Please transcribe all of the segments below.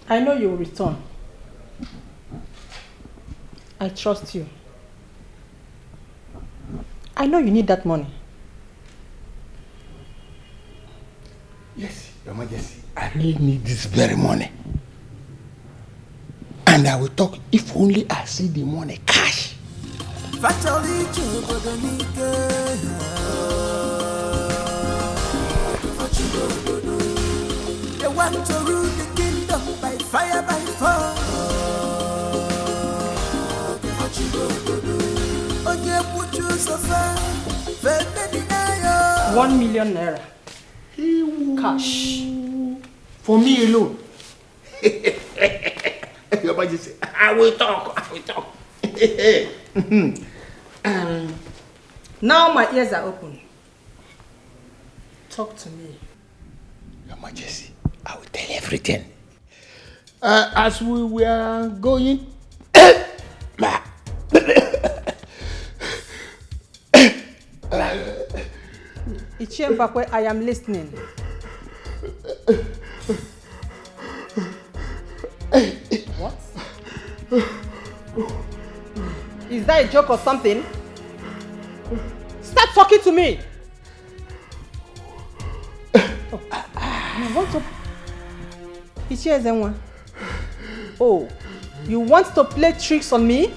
I know you will return. I trust you. I know you need that money. Yes, Your Majesty. I really need this very money. And I will talk if only I see the money cash. They want to rule the kingdom by fire, by force. 1 million naira. Cash. For me alone. Your Majesty, I will talk. Now my ears are open. Talk to me. Your Majesty, I will tell everything. As we were going... Ichiembakwe, I am listening. What? Is that a joke or something? Start talking to me! Oh, you want to... Ichiezenwa. Oh, you want to play tricks on me?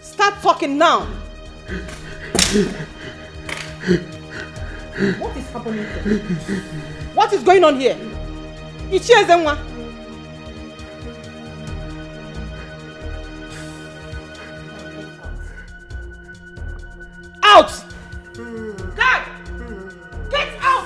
Start talking now! What is happening here? What is going on here? Ichiezenwa. Out! God! Get out!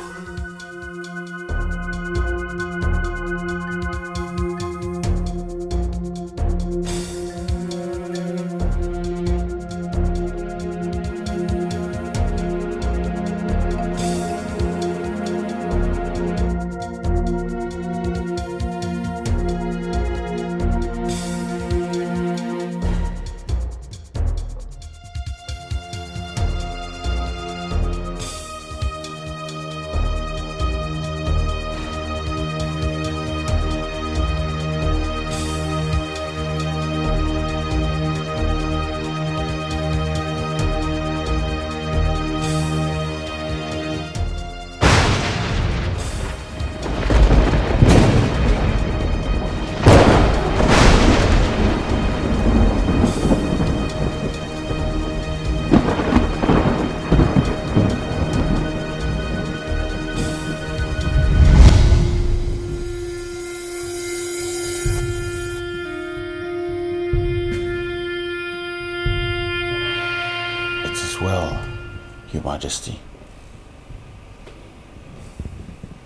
Majesty.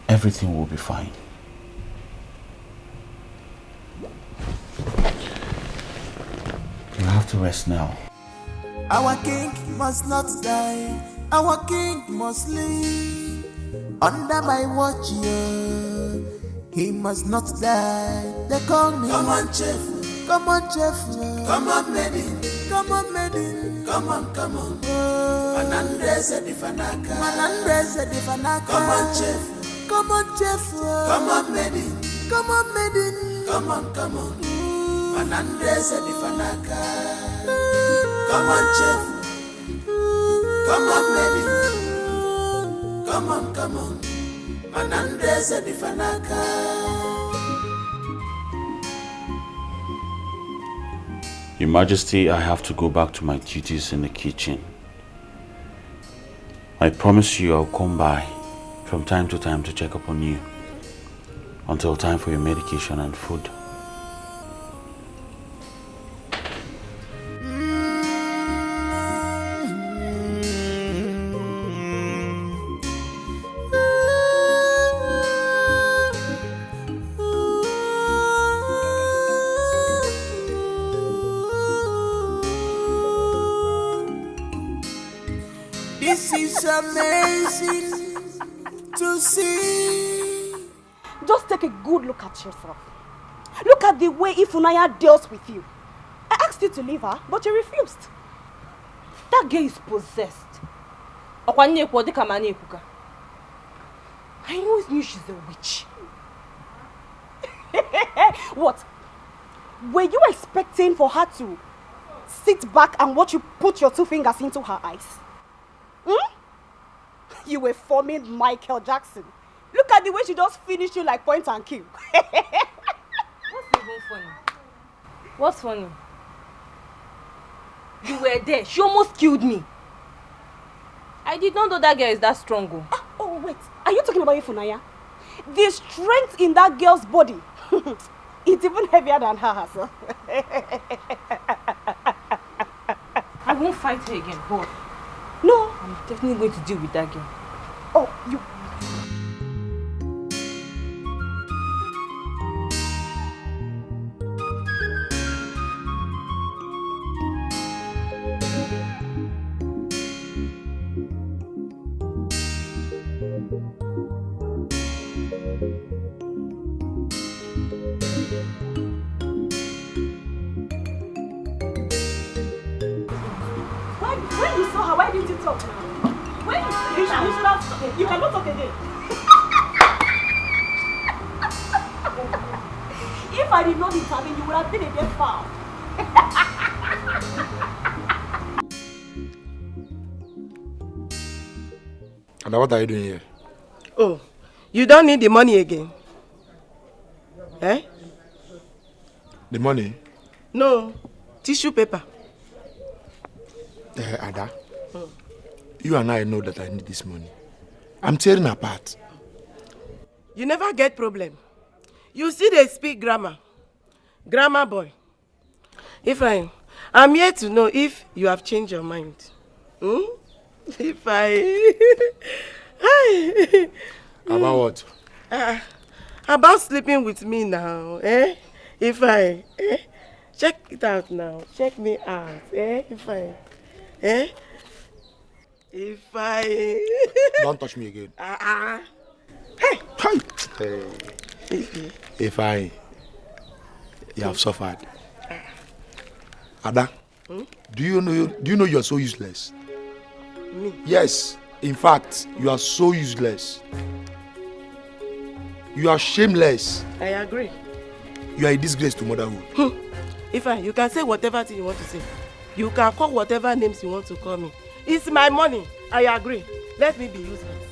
Everything will be fine. You have to rest now. Our king must not die. Our king must live under my watch. Yeah. He must not die. They call me. Come on, chef. Come on, chef. Come on, maiden. Come on, maiden. Come on, come on. Manandreze di fanaka. Manandreze di fanaka. Come on, chef. Come on, chef. Come on, maiden. Come on, maiden. Come on, come on. Manandreze di fanaka. Come on, chef. Come on, maiden. Come on, come on. Manandreze di fanaka. Your Majesty, I have to go back to my duties in the kitchen. I promise you I'll come by from time to time to check up on you until time for your medication and food. This is amazing to see. Just take a good look at yourself. Look at the way Ifunanya deals with you. I asked you to leave her, but you refused. That girl is possessed. I always knew she's a witch. What? Were you expecting for her to sit back and watch you put your 2 fingers into her eyes? Hmm? You were forming Michael Jackson. Look at the way she just finished you like point and kill. What's even funny? What's funny? You were there. She almost killed me. I did not know that girl is that strong. Oh, wait. Are you talking about Ifunanya? The strength in that girl's body. It's even heavier than her herself. I won't fight her again, but no, I'm definitely going to deal with that girl. Oh, you... When you saw her, why didn't you talk now? When you should have... You cannot talk again. If I did not intervene, you would have been a dead foul. And what are you doing here? Oh, you don't need the money again? Eh? The money? No, tissue paper. Ada, you and I know that I need this money. I'm tearing apart. You never get problem. You see they speak grammar. Grammar boy. I'm here to know if you have changed your mind. About what? About sleeping with me now, eh? Check it out now. Check me out, eh? Don't touch me again. Hey. You have suffered. Ada, do you know you are so useless? Me? Yes, in fact, you are so useless. You are shameless. I agree. You are a disgrace to motherhood. You can say whatever thing you want to say. You can call whatever names you want to call me. It's my money. I agree. Let me be useless.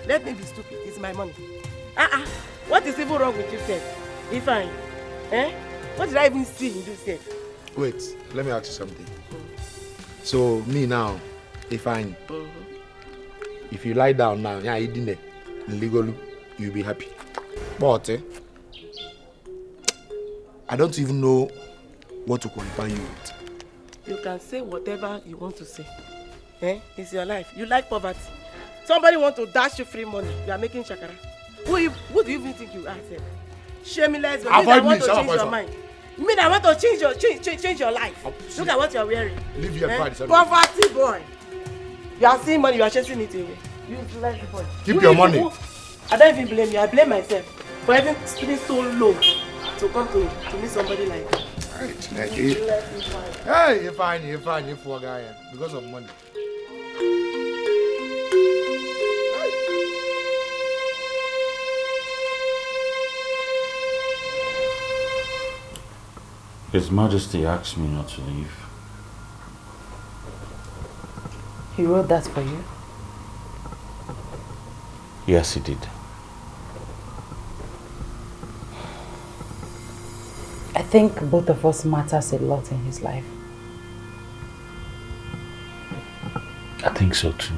Let me be stupid. It's my money. What is even wrong with you, Seth? What did I even see in you, Seth? Wait, let me ask you something. So, me now, if you lie down now, legally, you'll be happy. But I don't even know what to qualify you with. You can say whatever you want to say. It's your life. You like poverty. Somebody want to dash you free money. You are making shakara. Who do you even think you are? Shameless. I want to change your mind. You mean I want to change your life? Look at what you are wearing. Leave your pride. Poverty boy. You are seeing money. You are chasing it away. Useless boy. Keep your money. I don't even blame you. I blame myself for even stooping so low to come to meet somebody like that. Hey, you're fine, you poor guy, because of money. His Majesty asked me not to leave. He wrote that for you? Yes, he did. I think both of us matters a lot in his life. I think so too.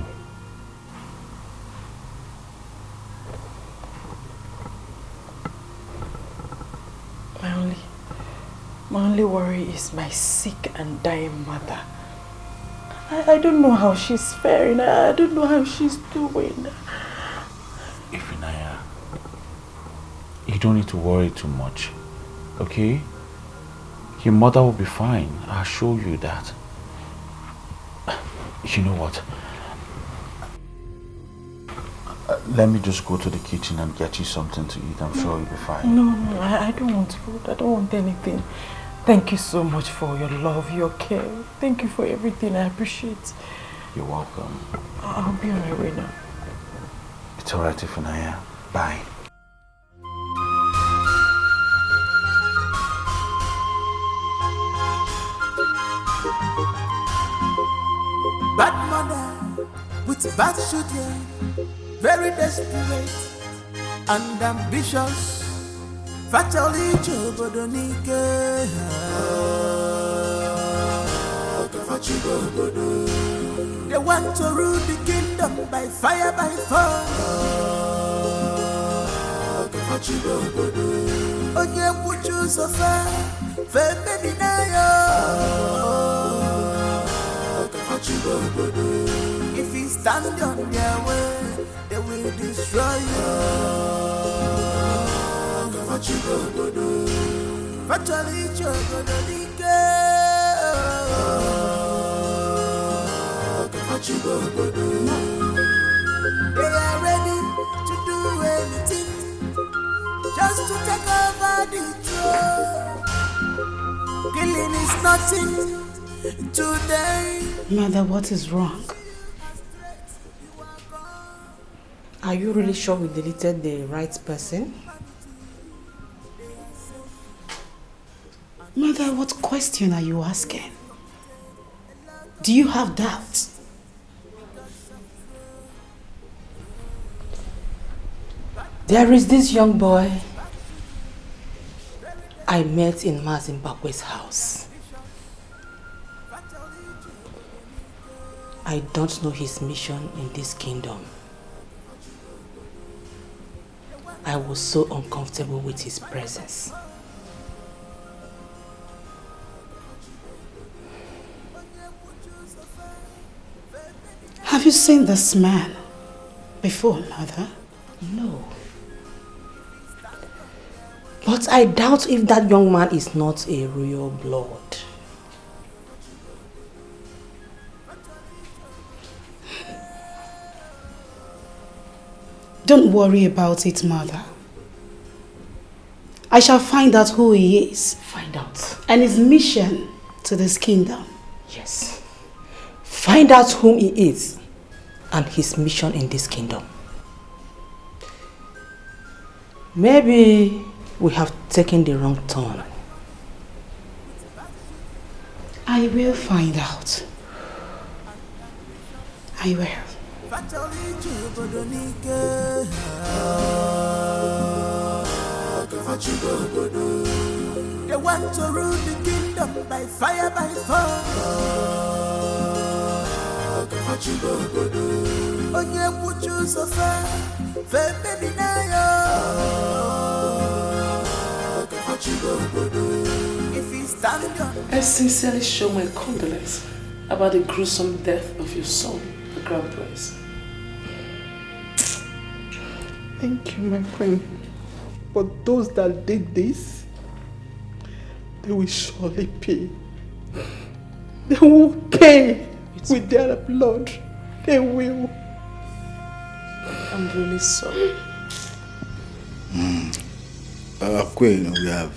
My only worry is my sick and dying mother. I don't know how she's faring. I don't know how she's doing. Ifunanya, you don't need to worry too much, okay? Your mother will be fine. I assure you that. You know what? Let me just go to the kitchen and get you something to eat. I'm sure you'll be fine. No, I don't want food. I don't want anything. Thank you so much for your love, your care. Thank you for everything. I appreciate. You're welcome. I'll be on my way now. It's alright, Ifunanya. Bye. Bad mother with bad children, very desperate and ambitious. Fatally Chobodonike. They want to rule the kingdom by fire, by force. Onye kwuchu sofa, feme dinayo. If you stand on their way, they will destroy you. Fatally Chobodonike. They are ready to do anything just to take over the throne. Killing is nothing today. Mother, what is wrong? Are you really sure we deleted the right person? Mother, what question are you asking? Do you have doubts? There is this young boy I met in Mazimbabwe's house. I don't know his mission in this kingdom. I was so uncomfortable with his presence. Have you seen this man before, Mother? No. But I doubt if that young man is not a royal blood. Don't worry about it, Mother. I shall find out who he is. Find out. And his mission to this kingdom. Yes. Find out whom he is and his mission in this kingdom. Maybe we have taken the wrong turn. I will find out. I will. They want to rule the kingdom by fire, by force. Onye kwuchu sofa, feme dinayo. If he stand on. I sincerely show my condolence about the gruesome death of your son, the Grand Prince. Thank you, my queen. But those that did this, they will surely pay. They will pay with their blood. They will. I'm really sorry. Queen, we are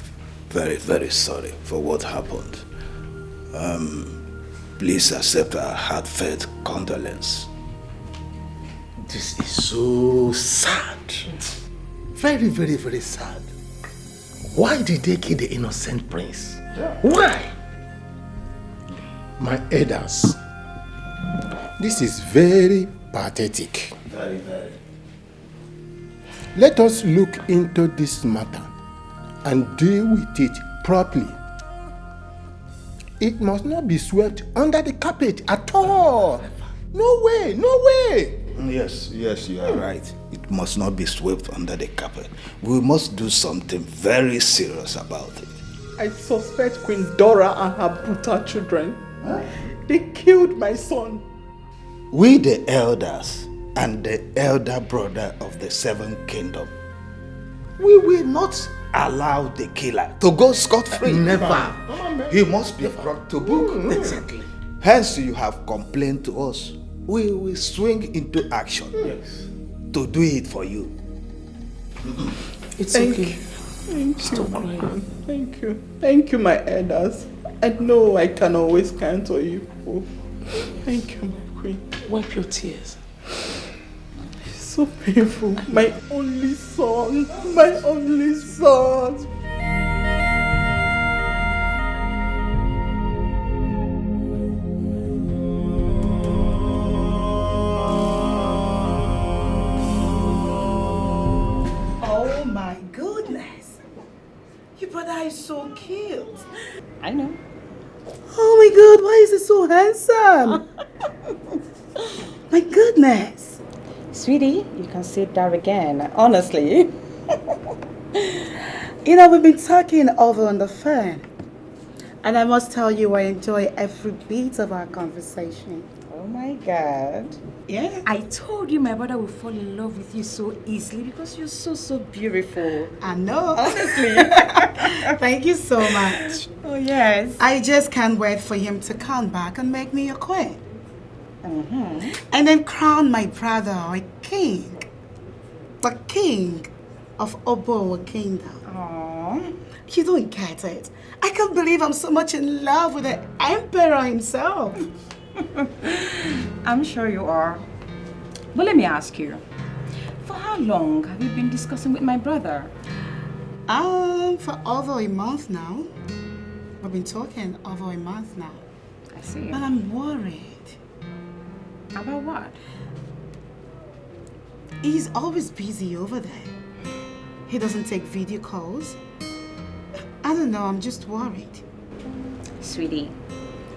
very, very sorry for what happened. Please accept our heartfelt condolence. This is so sad. Very, very, very sad. Why did they kill the innocent prince? Yeah. Why? My elders, this is very pathetic. Very, very. Let us look into this matter and deal with it properly. It must not be swept under the carpet at all. No way, no way. Yes, you are right. It must not be swept under the carpet. We must do something very serious about it. I suspect Queen Dora and her brutal children. Huh? They killed my son. We, the elders and the elder brother of the Seventh Kingdom, we will not allow the killer to go scot-free. Never. He must be brought to book. Exactly. Hence, you have complained to us. We will swing into action to do it for you. It's Thank okay. you. Thank Stop you. crying. Thank you. Thank you, my elders. I know I can always count on you. Thank you, my queen. Wipe your tears. It's so painful. My only son. My only son. is so cute. I know. Oh my God, why is he so handsome? My goodness. Sweetie, you can sit there again, honestly. You know, we've been talking over on the phone. And I must tell you, I enjoy every bit of our conversation. Oh my God. Yeah. I told you my brother will fall in love with you so easily because you're so beautiful. I know. Honestly. Thank you so much. Oh, yes. I just can't wait for him to come back and make me a queen. Mm-hmm. And then crown my brother a king. The king of Obowa Kingdom. Aww. You don't get it. I can't believe I'm so much in love with the emperor himself. I'm sure you are. But let me ask you, for how long have you been discussing with my brother? For over a month now. We've been talking over a month now. I see. But I'm worried. About what? He's always busy over there. He doesn't take video calls. I don't know, I'm just worried. Sweetie,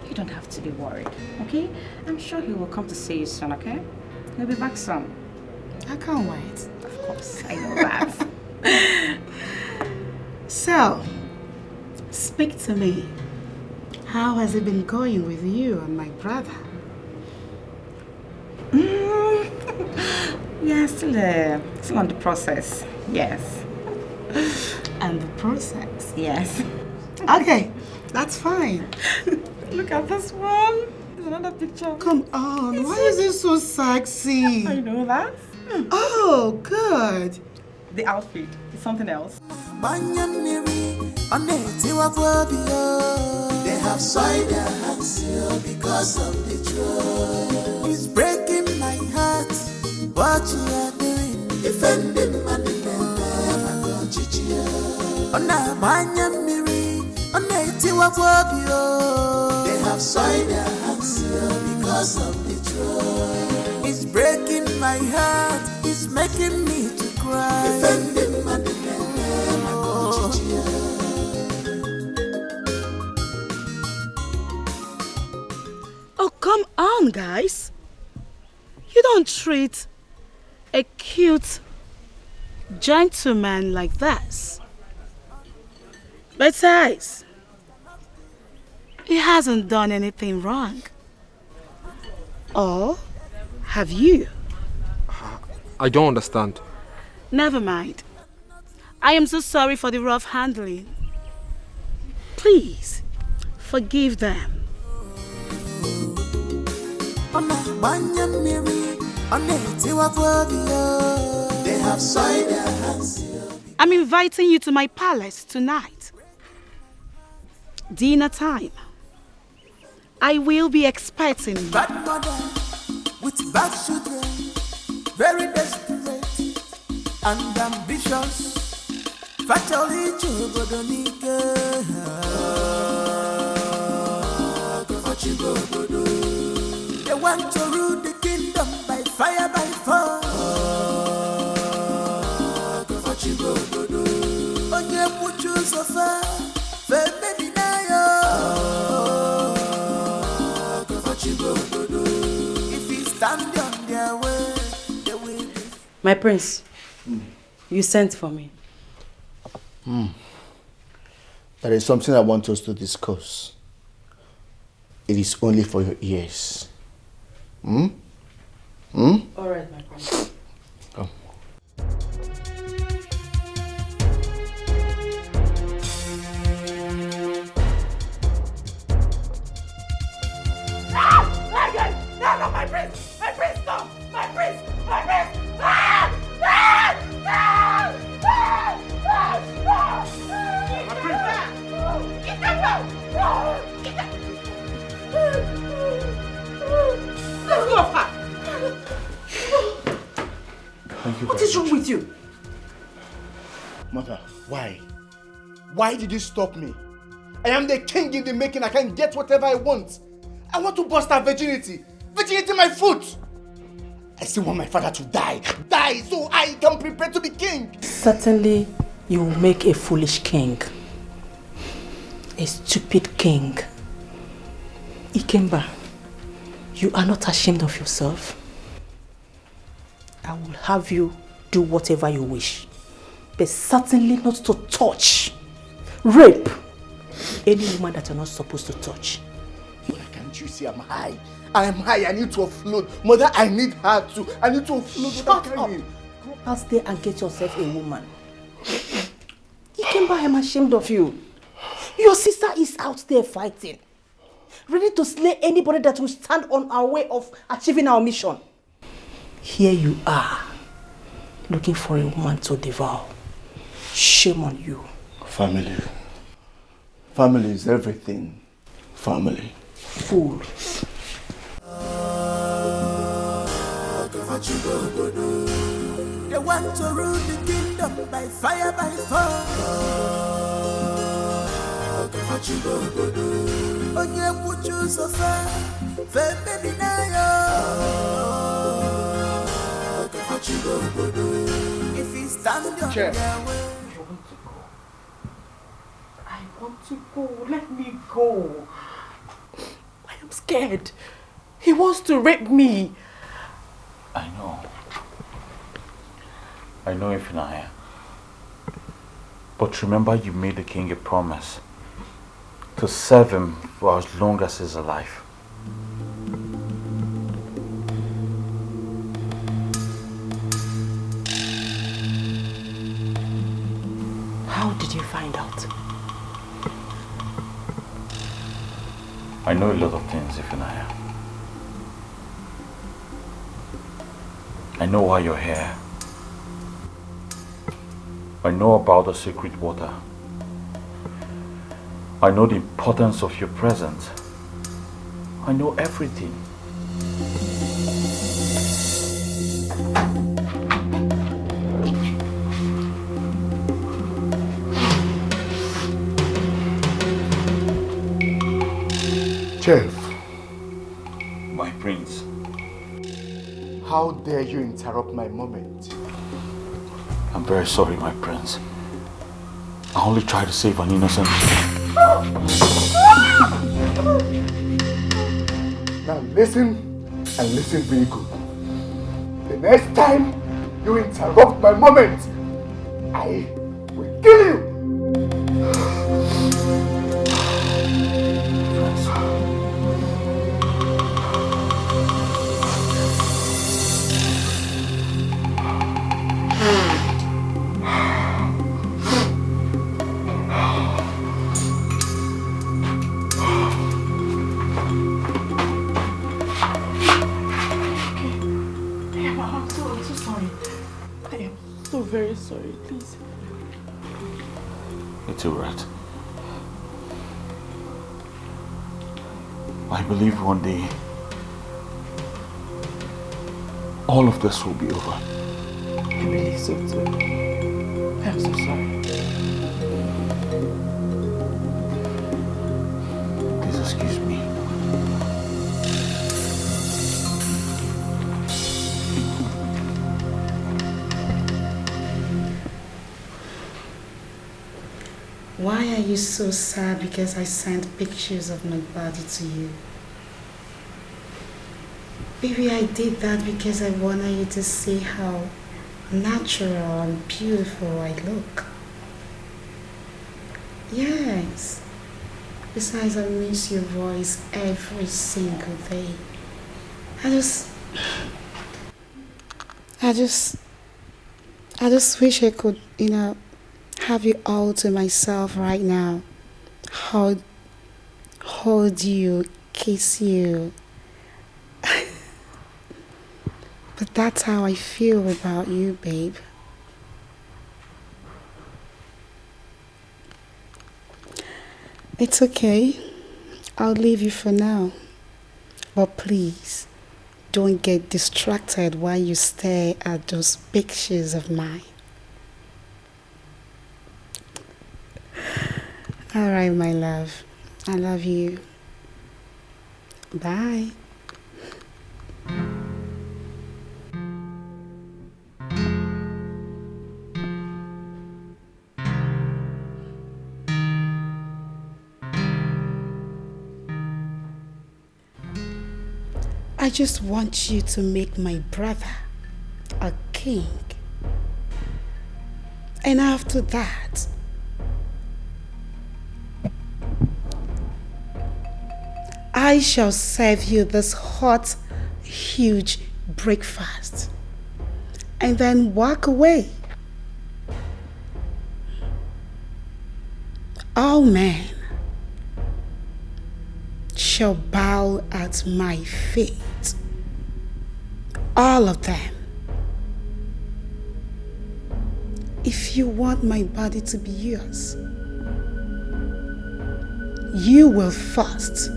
you don't have to be worried, okay? I'm sure he will come to see you soon, okay? He'll be back soon. I can't wait. Of course, I know that. So, speak to me. How has it been going with you and my brother? Yeah, still on the process, yes. And the process? Yes. Okay, that's fine. Look at this one. There's another picture. Come on, why is it so sexy? I know that. Oh, good. The outfit is something else. They have soiled their hands here because of the truth. It's breaking my heart. What you are doing, defending my They have soiled their hands here because of the truth. It's breaking my heart. It's making me to cry. Defending my Oh, come on, guys. You don't treat a cute gentleman like this. Besides, he hasn't done anything wrong. Or have you? I don't understand. Never mind. I am so sorry for the rough handling. Please, forgive them. They have soiled their hands. I'm inviting you to my palace tonight. Dinner time. I will be expecting you. Bad mother with bad children, very desperate and ambitious. Fatally they want to rule the kingdom by fire, by force. Onye puchu sofa, feme dinayo. If you stand on their way, they will be. My prince, you sent for me. There is something I want us to discuss. It is only for your ears. All right, my prince. Come. No, my prince! My prince, no! My prince! My prince! Ah! Ah! Ah! Ah! Ah! My prince! Get down! Get down! Let's go, Papa! Thank you. What is wrong with you? Mother, why? Why did you stop me? I am the king in the making. I can get whatever I want. I want to bust her virginity. Virginity my foot. I still want my father to die. Die so I can prepare to be king. Certainly, you will make a foolish king. a stupid king. Ikemba, you are not ashamed of yourself. I will have you do whatever you wish, but certainly not to touch, rape any woman that you're not supposed to touch. Mother, can't you see I'm high? I am high, I need to offload. Mother, I need her too. I need to offload. Shut up. Go out there and get yourself a woman. Ikemba, I'm ashamed of you. Your sister is out there fighting, ready to slay anybody that will stand on our way of achieving our mission. Here you are, looking for a woman to devour. Shame on you. Family. Family is everything. Family. Fool. They want to rule the kingdom by fire, by force. Onye muchu sofa, baby nayo. If he stand on their way. I want to go. Let me go. I am scared. He wants to rape me. I know. I know, Ifunanya. But remember, you made the king a promise to serve him for as long as he's alive. How did you find out? I know a lot of things, Ifunanya. I know why you're here. I know about the secret water. I know the importance of your presence. I know everything. Chef. My prince. How dare you interrupt my moment? I'm very sorry, my prince. I only tried to save an innocent. Now listen, and listen very good. The next time you interrupt my moment, I will kill you! Very sorry, please. It's alright. I believe one day all of this will be over. I believe so too. I'm so sorry. Please excuse me. Why are you so sad because I sent pictures of my body to you? Baby, I did that because I wanted you to see how natural and beautiful I look. Yes. Besides, I miss your voice every single day. I just wish I could, have you all to myself right now. Hold you, kiss you. But that's how I feel about you, babe. It's okay. I'll leave you for now. But please, don't get distracted while you stare at those pictures of mine. All right, my love. I love you. Bye. I just want you to make my brother a king. And after that, I shall serve you this hot, huge breakfast and then walk away. All men shall bow at my feet. All of them. If you want my body to be yours, you will first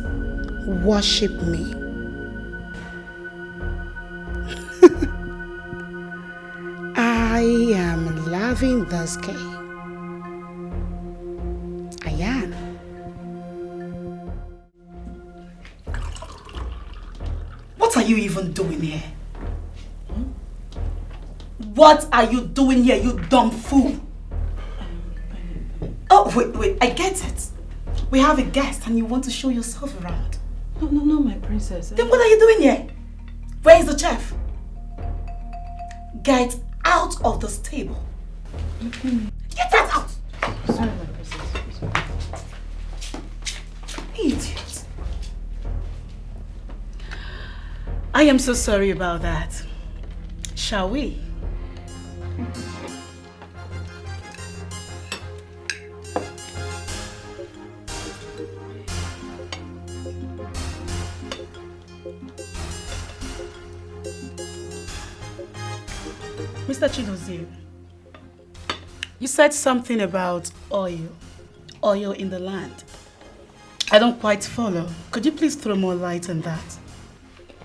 worship me. I am loving this game. I am. What are you even doing here? What are you doing here, you dumb fool? Oh, wait, I get it. We have a guest and you want to show yourself around. No, my princess. Then what are you doing here? Where is the chef? Get out of this table. Get that out! Sorry, my princess. Idiot. I am so sorry about that. Shall we? Mr. Chigozie, you said something about oil in the land. I don't quite follow. Could you please throw more light on that?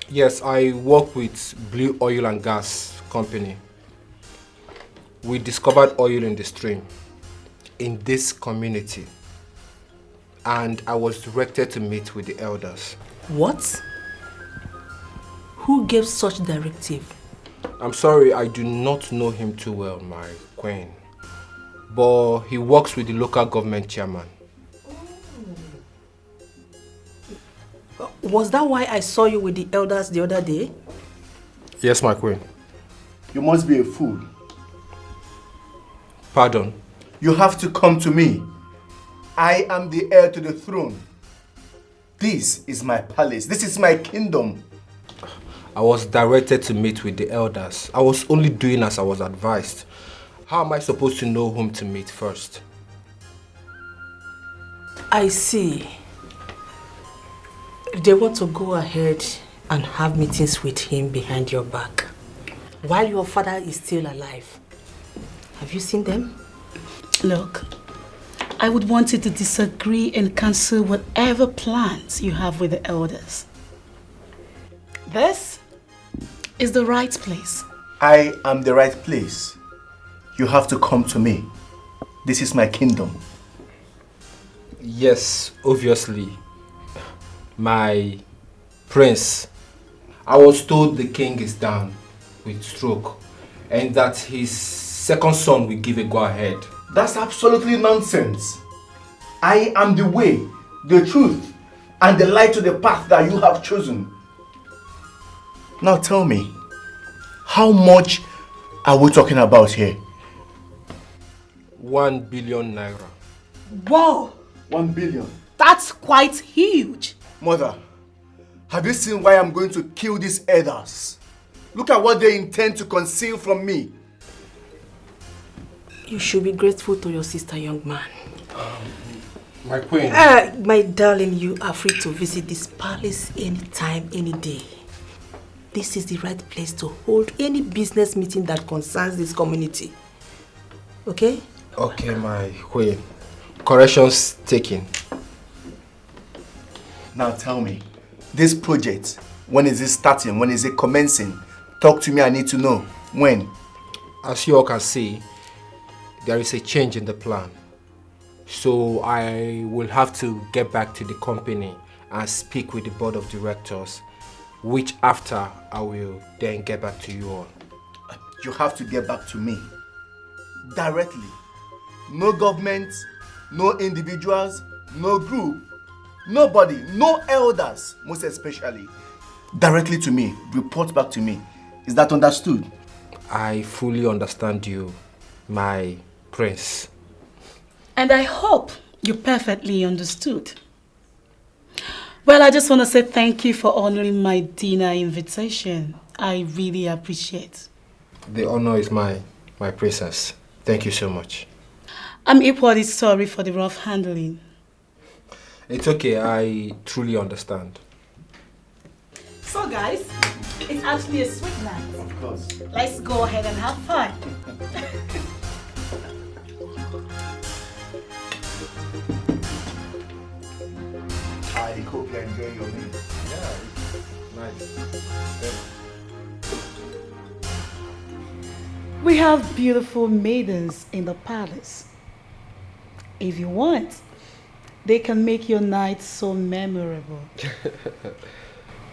Yes, I work with Blue Oil and Gas Company. We discovered oil in the stream in this community, and I was directed to meet with the elders. What? Who gave such directive? I'm sorry, I do not know him too well, my queen. But he works with the local government chairman. Was that why I saw you with the elders the other day? Yes, my queen. You must be a fool. Pardon? You have to come to me. I am the heir to the throne. This is my palace. This is my kingdom. I was directed to meet with the elders. I was only doing as I was advised. How am I supposed to know whom to meet first? I see. They want to go ahead and have meetings with him behind your back, while your father is still alive. Have you seen them? Look, I would want you to disagree and cancel whatever plans you have with the elders. This is the right place. I am the right place. You have to come to me. This is my kingdom. Yes, obviously. My prince. I was told the king is down with stroke and that his second son will give a go-ahead. That's absolutely nonsense. I am the way, the truth, and the light to the path that you have chosen. Now tell me, how much are we talking about here? 1 billion naira. Whoa! 1 billion. That's quite huge. Mother, have you seen why I'm going to kill these elders? Look at what they intend to conceal from me. You should be grateful to your sister, young man. My queen. My darling, you are free to visit this palace anytime, any day. This is the right place to hold any business meeting that concerns this community. Okay? Okay, my queen. Corrections taken. Now tell me, this project, when is it starting? When is it commencing? Talk to me, I need to know. When? As you all can see, there is a change in the plan. So I will have to get back to the company and speak with the board of directors, which after I will then get back to you all. You have to get back to me. Directly. No government, no individuals, no group, nobody, no elders, most especially. directly to me, report back to me. Is that understood? I fully understand you, my prince. And I hope you perfectly understood. Well, I just want to say thank you for honoring my dinner invitation. I really appreciate. The honor is mine, my princess. Thank you so much. I'm equally sorry for the rough handling. It's okay, I truly understand. So guys, it's actually a sweet night. Of course. Let's go ahead and have fun. I hope you enjoy your meal. Yeah, nice. We have beautiful maidens in the palace. If you want, they can make your night so memorable.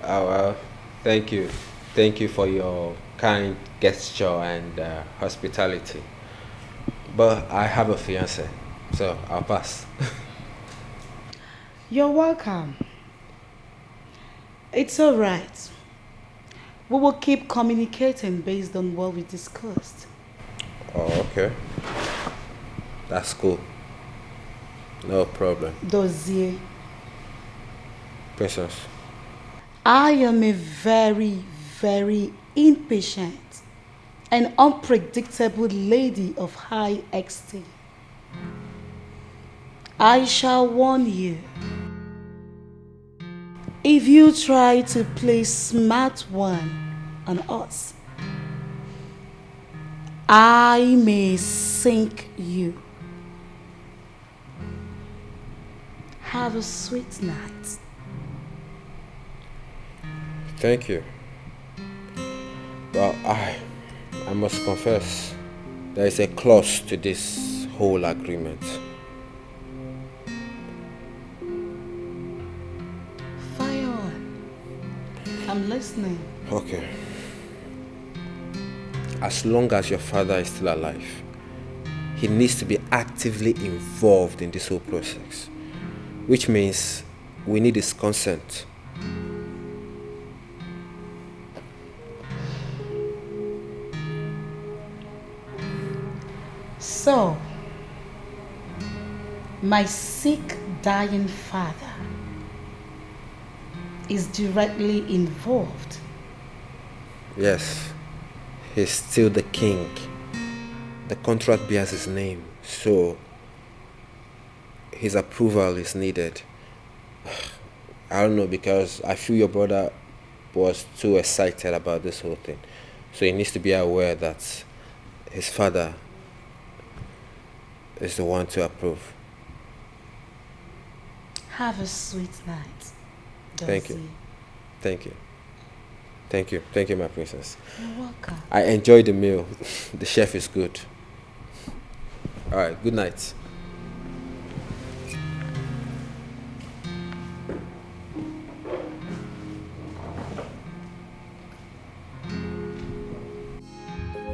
Oh, well, thank you. Thank you for your kind gesture and hospitality. But I have a fiancé, so I'll pass. You're welcome. It's all right. We will keep communicating based on what we discussed. Oh, okay. That's cool. No problem. Dozier, Princess. I am a very, very impatient and unpredictable lady of high esteem. I shall warn you. If you try to play smart one on us, I may sink you. Have a sweet night. Thank you. Well, I must confess, there is a clause to this whole agreement. Fire on. I'm listening. Okay. As long as your father is still alive, he needs to be actively involved in this whole process, which means we need his consent. So, my sick, dying father is directly involved. Yes, he's still the king. The contract bears his name, so his approval is needed. I don't know, because I feel your brother was too excited about this whole thing. So he needs to be aware that his father is the one to approve. Have a sweet night. Thank you. Dozie. Thank you. Thank you. Thank you, my princess. You're welcome. I enjoyed the meal. The chef is good. All right, good night.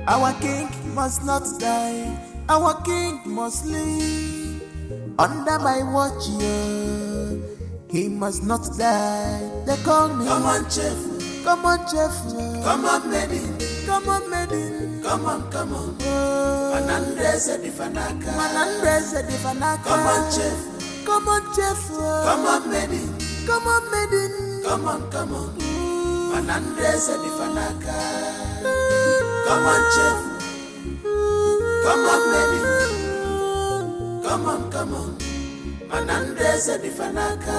Our king must not die. Our king must live under my watch. Yeah. He must not die. They call me. Come on, chef. Come on, chef. Come on, maiden. Come on, maiden. Come on, come on. Manandreze di fanaka. Manandreze di fanaka. Come on, chef. Come on, chef. Come on, maiden. Come on, maiden. Come on, come on. Manandreze di fanaka. Come on, chef. Come on, baby. Come on, come on. Manandreze di fanaka.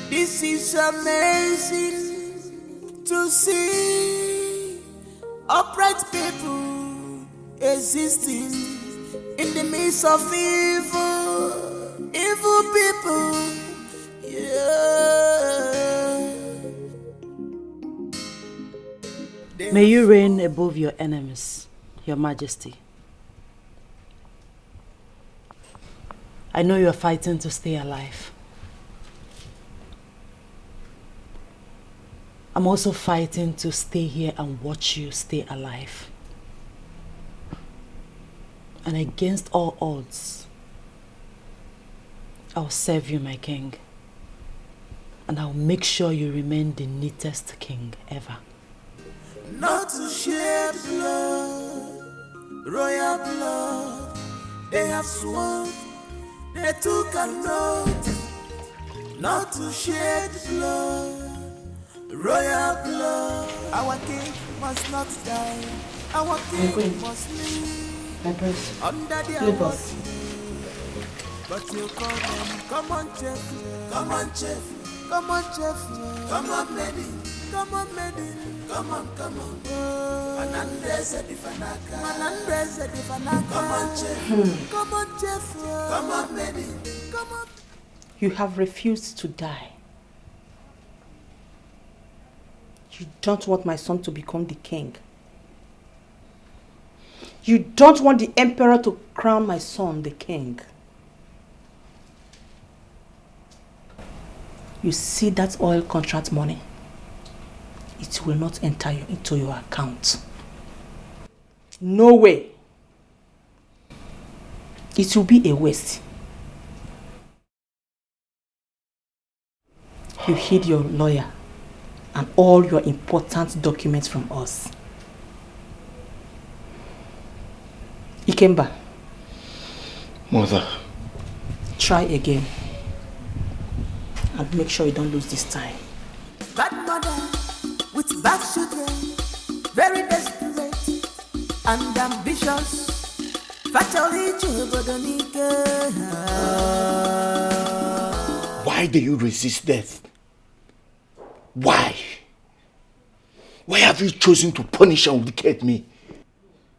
This is amazing to see upright people existing in the midst of evil, evil people. Yeah. May you reign above your enemies, Your Majesty. I know you are fighting to stay alive. I'm also fighting to stay here and watch you stay alive. And against all odds, I'll serve you, my king. And I'll make sure you remain the neatest king ever. Not to shed blood, royal blood. They have sworn, they took an oath. Not to shed blood, royal blood. Our king must not die. Our king must live. My prince, Under the leave us. But you come on, Jeff, come on, Jeff, come on, Jeff, come on, Medi, come on, Medi, come on, Manandreze di Fanaka, come on, Jeff, come on, Jeff, come on, Medi, come on. You have refused to die. You don't want my son to become the king. You don't want the emperor to crown my son the king. You see that oil contract money? It will not enter into your account. No way. It will be a waste. You hid your lawyer and all your important documents from us. Ikemba. Mother. Try again. And make sure you don't lose this time. Bad mother with bad children, very desperate and ambitious. Why do you resist death? Why? Why have you chosen to punish and wicked me?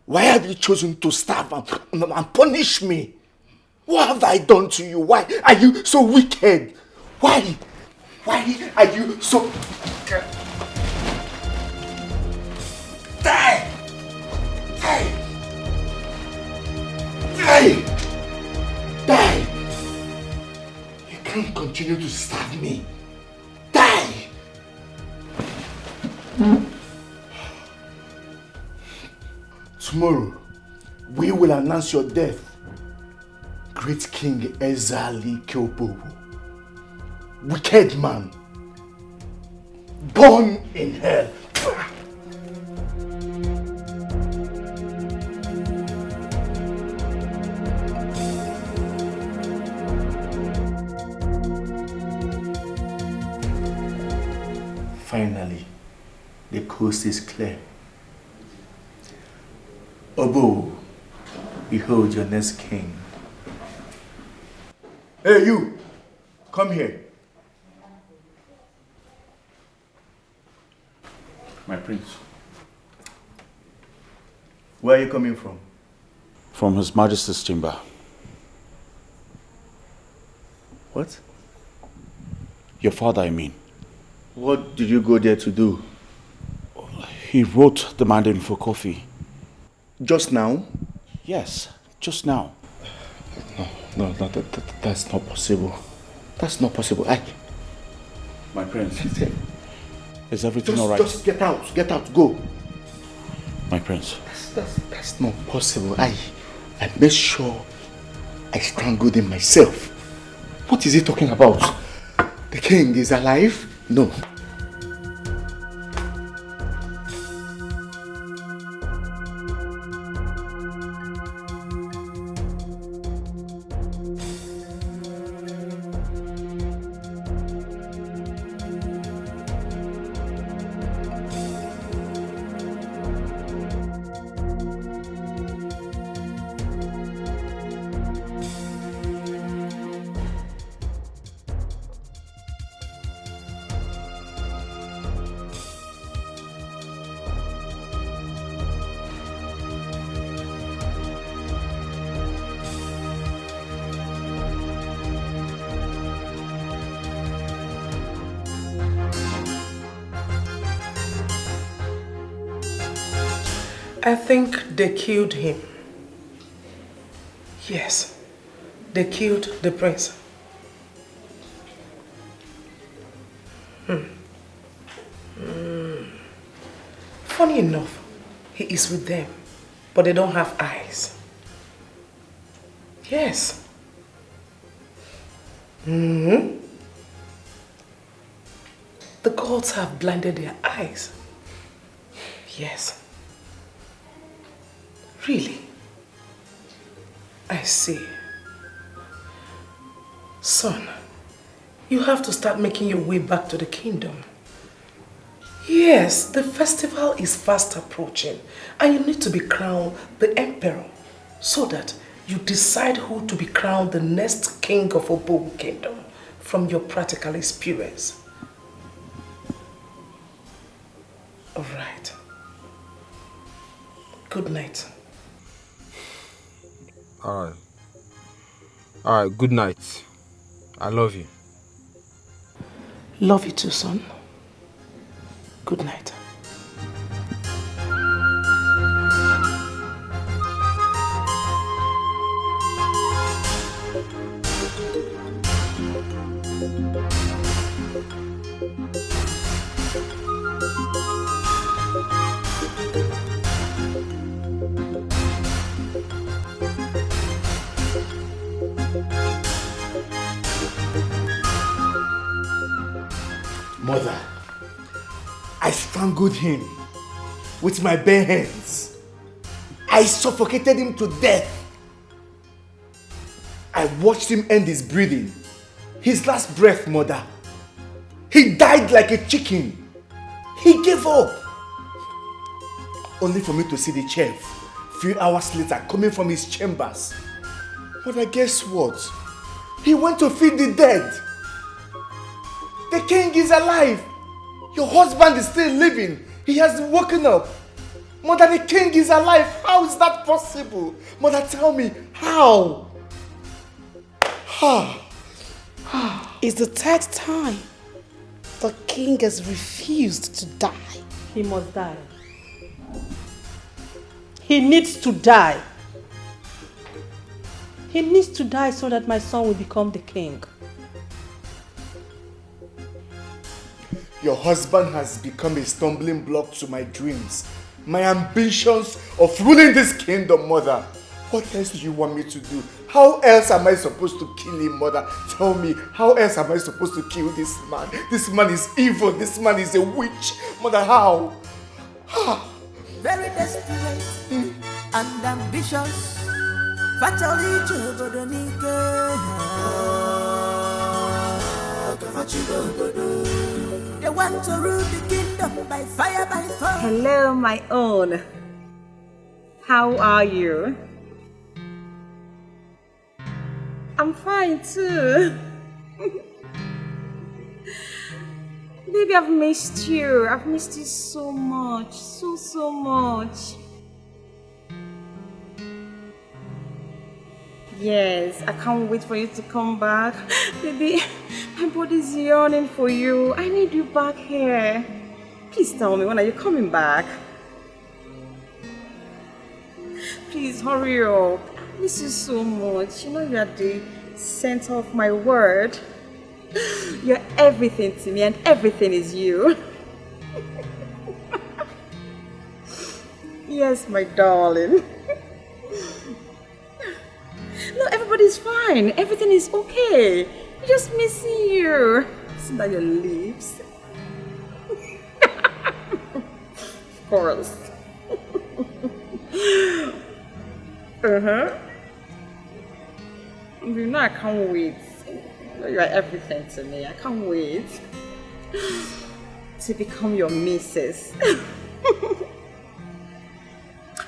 Why have you chosen to starve and punish me? What have I done to you? Why are you so wicked? Why? Why are you so... Die! Die! Die! Die! You can't continue to starve me. Die! Tomorrow, we will announce your death. Great King Ezali Kyopo. Wicked man. Born in hell. Finally, the coast is clear. Obo, behold your next king. Hey you, come here. My prince. Where are you coming from? From His Majesty's chamber. What? Your father, I mean. What did you go there to do? He wrote demanding for coffee. Just now? Yes, just now. No, that's not possible. That's not possible. My prince. Is everything all right? Just get out, go. My prince. That's not possible. I made sure I strangled him myself. What is he talking about? The king is alive? No. I think they killed him. Yes, they killed the prince. Funny enough, he is with them, but they don't have eyes. Yes. The gods have blinded their eyes. Yes. Really? I see. Son, you have to start making your way back to the kingdom. Yes, the festival is fast approaching and you need to be crowned the emperor so that you decide who to be crowned the next king of Obo kingdom from your practical experience. All right. Good night. All right, good night. I love you. Love you too, son. Good night. Mother, I strangled him with my bare hands. I suffocated him to death. I watched him end his breathing. His last breath, Mother. He died like a chicken. He gave up. Only for me to see the chef few hours later coming from his chambers. Mother, guess what? He went to feed the dead. The king is alive. Your husband is still living. He has woken up. Mother, the king is alive. How is that possible? Mother, tell me, how? It's the third time the king has refused to die. He must die. He needs to die. He needs to die so that my son will become the king. Your husband has become a stumbling block to my dreams, my ambitions of ruling this kingdom, Mother. What else do you want me to do? How else am I supposed to kill him, Mother? Tell me, how else am I supposed to kill this man? This man is evil. This man is a witch. Mother, how? Very desperate and ambitious. Fatally they want to rule the kingdom by fire, by force. Hello, my own. How are you? I'm fine too. Baby, I've missed you. I've missed you so much. So much. Yes, I can't wait for you to come back. Baby, my body's yearning for you. I need you back here. Please tell me, when are you coming back? Please hurry up. I miss you so much. You know you are the center of my world. You're everything to me and everything is you. Yes, my darling. No, everybody's fine. Everything is okay. I'm just missing you. See that your lips. Of course. You know I can't wait. You are everything to me. I can't wait to become your missus.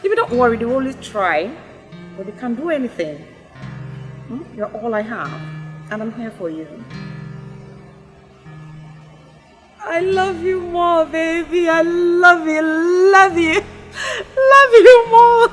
If you don't worry, they will always try, but they can't do anything. You're all I have, and I'm here for you. I love you more, baby. I love you, love you, love you more.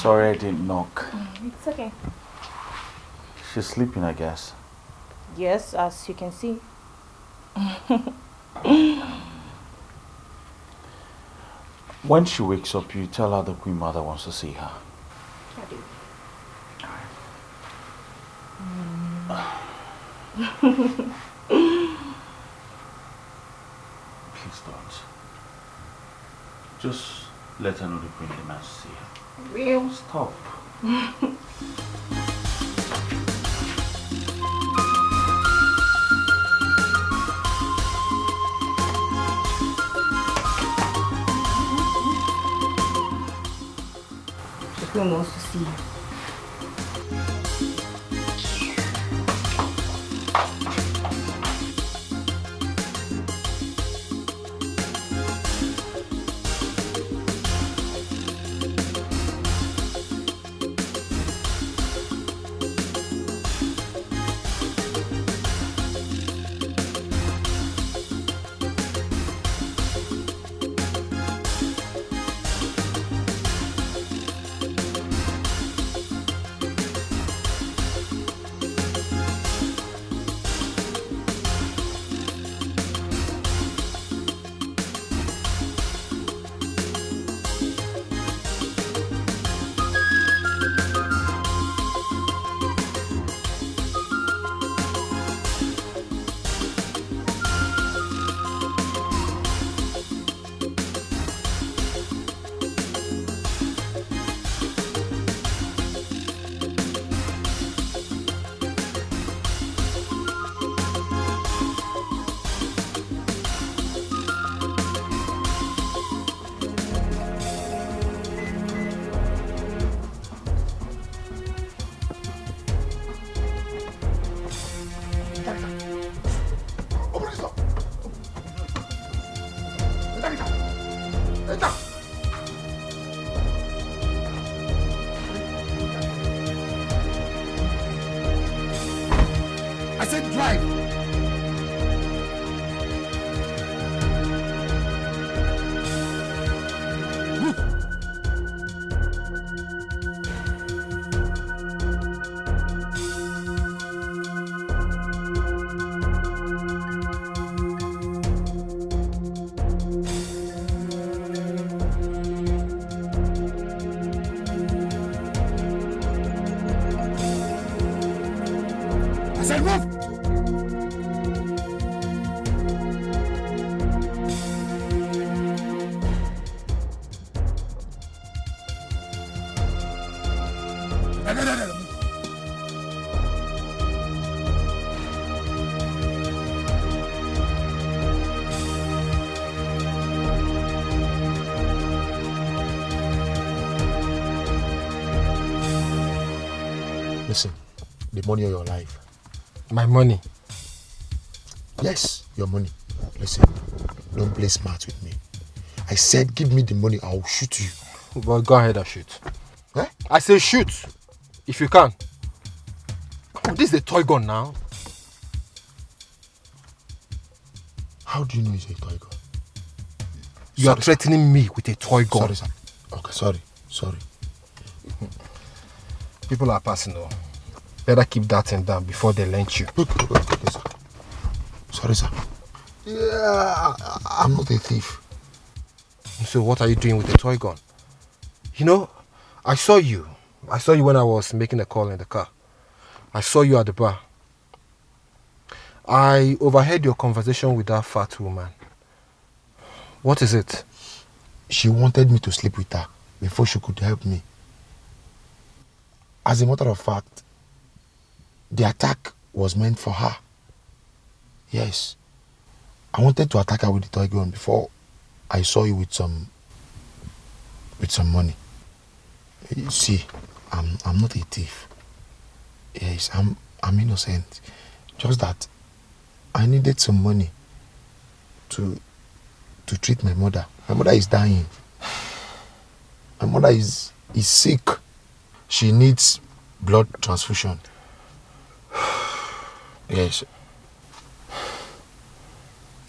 Sorry I didn't knock. It's okay. She's sleeping, I guess. Yes, as you can see. When she wakes up, you tell her the Queen Mother wants to see her. I do. Please don't. Just let her know the Queen demands to see her. Real? Stop. The Queen wants to see you. I said drive. I said move. No. Listen, the money of your life. My money? Yes, your money. Listen, don't play smart with me. I said give me the money, I'll shoot you. Well, go ahead and shoot. Eh? I say shoot, if you can. Come on, this is a toy gun now. How do you know it's a toy gun? You are threatening me with a toy gun. Sorry, sir. Okay, sorry. People are passing though. Better keep that thing down before they lynch you. Okay, sir. Sorry, sir. Yeah, I'm not a thief. So what are you doing with the toy gun? You know, I saw you when I was making a call in the car. I saw you at the bar. I overheard your conversation with that fat woman. What is it? She wanted me to sleep with her before she could help me. As a matter of fact, the attack was meant for her. Yes. I wanted to attack her with the toy gun before I saw you with some money. You see, I'm not a thief. Yes, I'm innocent. Just that I needed some money to treat my mother. My mother is dying. My mother is sick. She needs blood transfusion. Yes.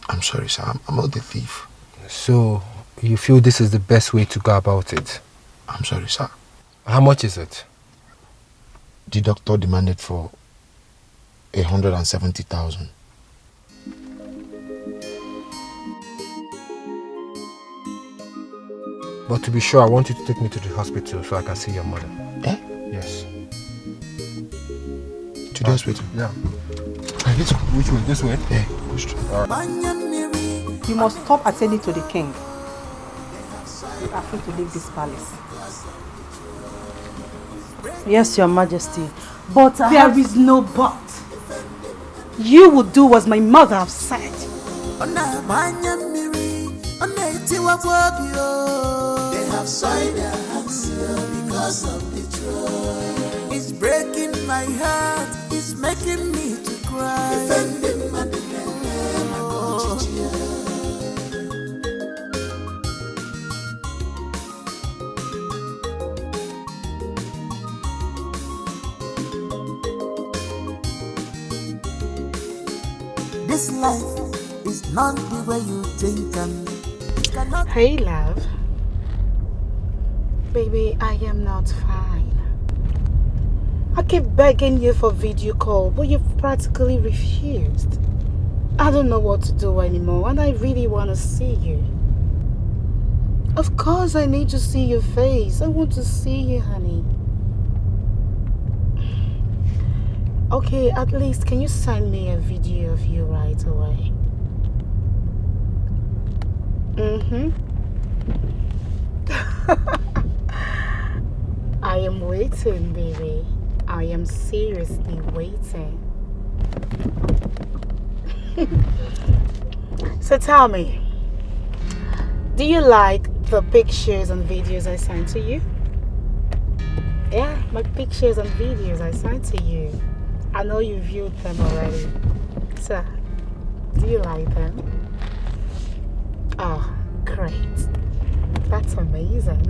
I'm sorry, sir. I'm not a thief. So, you feel this is the best way to go about it? I'm sorry, sir. How much is it? The doctor demanded for 170,000. But to be sure, I want you to take me to the hospital so I can see your mother. Eh? Yes. To the hospital? Yeah. Which way? This way? Yeah, go straight. You must stop attending to the king. You are free to leave this palace. Yes, Your Majesty. But there is no but. You will do as my mother have said. They have soiled their hands because of the truth. It's breaking my heart, it's making me to cry. Defending my This life is not the way you think and Hey, love. Baby, I am not fine. I keep begging you for video call, but you've practically refused. I don't know what to do anymore, and I really want to see you. Of course, I need to see your face. I want to see you, honey. Okay, at least can you send me a video of you right away? I am waiting, baby. I am seriously waiting. So tell me, do you like the pictures and videos I sent to you? Yeah, my pictures and videos I sent to you. I know you viewed them already. So, do you like them? Oh, great. That's amazing.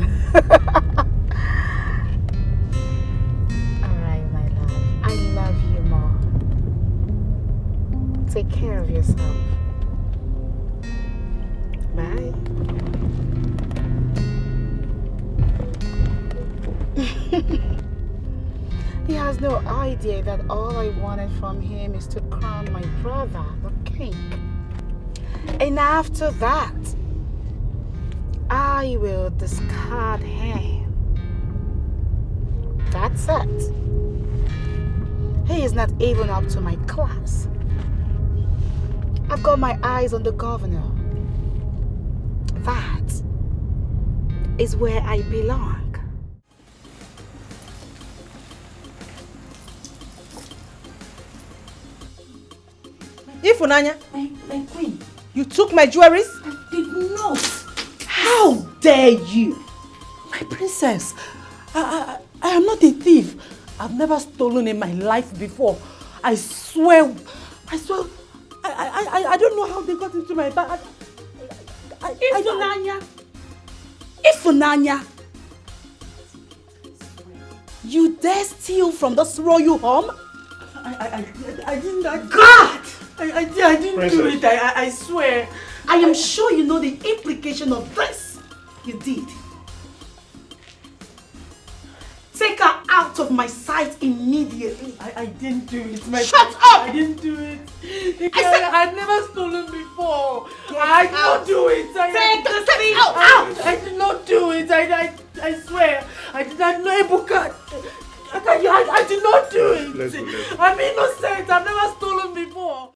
Alright, my love. I love you more. Take care of yourself. Bye. He has no idea that all I wanted from him is to crown my brother, the king. And after that, I will discard him. That's it. He is not even up to my class. I've got my eyes on the governor. That is where I belong. Ifunanya, my queen, you took my jewelries? I did not. How dare you? My princess, I am not a thief. I've never stolen in my life before. I swear, I don't know how they got into my bag. Ifunanya, you dare steal from this royal home? I didn't. God! I didn't do it. I swear. I am sure you know the implication of this. You did. Take her out of my sight immediately. I didn't do it. Shut up! I didn't do it. I've never stolen before. I did not do it. Take the thing out! I did not do it. I swear. I did not know Ebuka. I did not do it. I'm innocent. I've never stolen before.